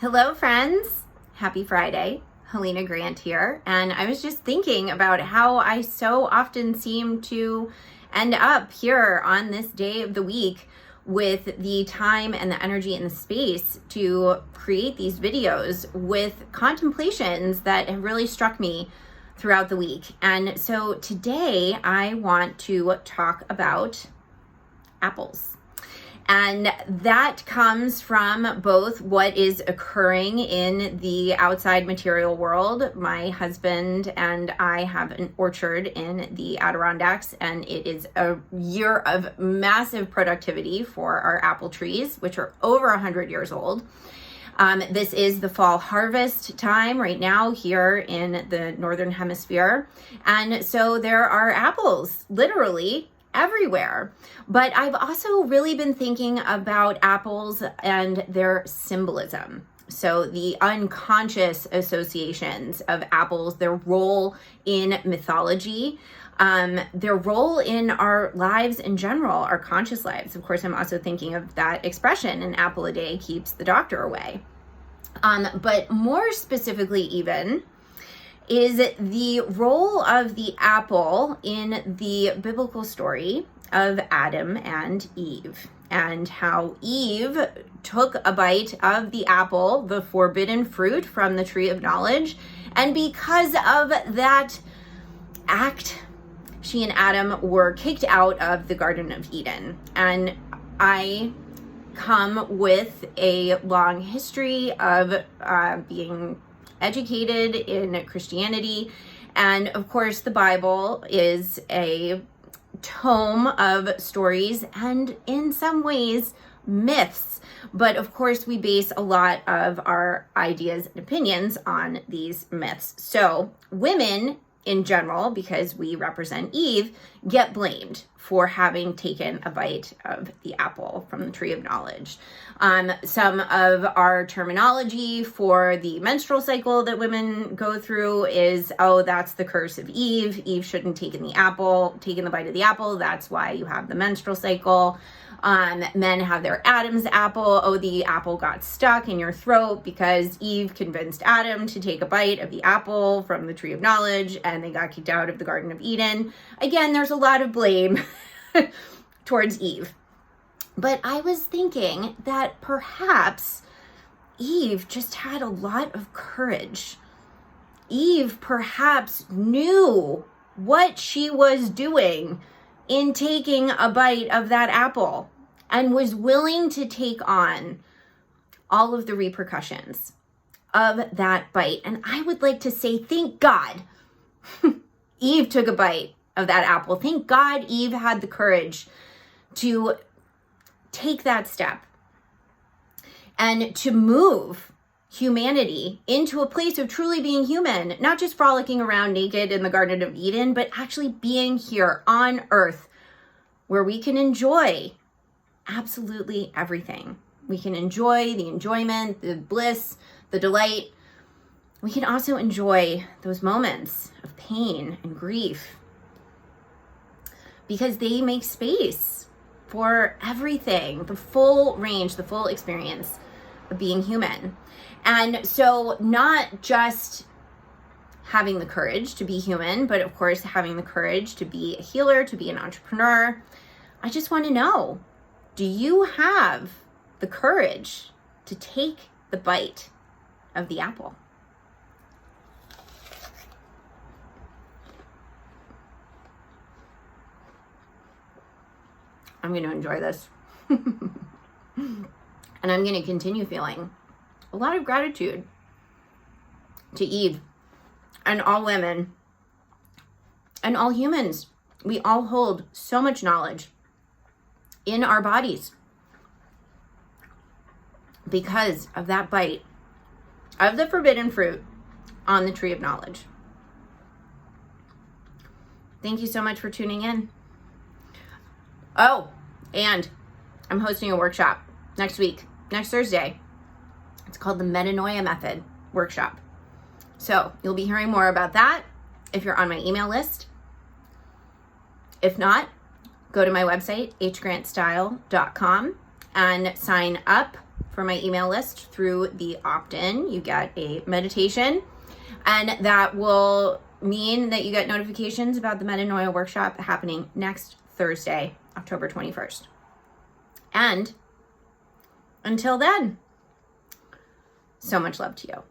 Hello, friends. Happy Friday. Helena Grant here. And I was just thinking about how I so often seem to end up here on this day of the week with the time and the energy and the space to create these videos with contemplations that have really struck me throughout the week. And so today I want to talk about apples. And that comes from both what is occurring in the outside material world. My husband and I have an orchard in the Adirondacks, and it is a year of massive productivity for our apple trees, which are over 100 years old. This is the fall harvest time right now here in the Northern Hemisphere. And so there are apples literally everywhere. But I've also really been thinking about apples and their symbolism. So the unconscious associations of apples, their role in mythology, their role in our lives in general, our conscious lives. Of course, I'm also thinking of that expression, an apple a day keeps the doctor away. But more specifically even, is the role of the apple in the biblical story of Adam and Eve, and how Eve took a bite of the apple, the forbidden fruit from the tree of knowledge, and because of that act, she and Adam were kicked out of the Garden of Eden. And I come with a long history of being educated in Christianity. And of course, the Bible is a tome of stories and in some ways myths. But of course, we base a lot of our ideas and opinions on these myths. So women in general, because we represent Eve, get blamed for having taken a bite of the apple from the tree of knowledge. Some of our terminology for the menstrual cycle that women go through is, oh, that's the curse of Eve. Eve shouldn't have taken the bite of the apple. That's why you have the menstrual cycle. Men have their Adam's apple. Oh, the apple got stuck in your throat because Eve convinced Adam to take a bite of the apple from the tree of knowledge, and they got kicked out of the Garden of Eden. Again, there's a lot of blame towards Eve. But I was thinking that perhaps Eve just had a lot of courage. Eve perhaps knew what she was doing in taking a bite of that apple, and was willing to take on all of the repercussions of that bite. And I would like to say, thank God Eve took a bite of that apple. Thank God Eve had the courage to take that step and to move humanity into a place of truly being human, not just frolicking around naked in the Garden of Eden, but actually being here on earth where we can enjoy absolutely everything. We can enjoy the enjoyment, the bliss, the delight. We can also enjoy those moments of pain and grief because they make space for everything, the full range, the full experience of being human. And so not just having the courage to be human, but of course having the courage to be a healer, to be an entrepreneur. I just want to know, do you have the courage to take the bite of the apple? I'm going to enjoy this. And I'm going to continue feeling a lot of gratitude to Eve and all women and all humans. We all hold so much knowledge in our bodies because of that bite of the forbidden fruit on the tree of knowledge. Thank you so much for tuning in. Oh, and I'm hosting a workshop next Thursday. It's called the Metanoia Method workshop. So you'll be hearing more about that if you're on my email list. If not, go to my website, hgrantstyle.com, and sign up for my email list through the opt-in, you get a meditation, and that will mean that you get notifications about the Metanoia workshop happening next Thursday, October 21st. And until then, so much love to you.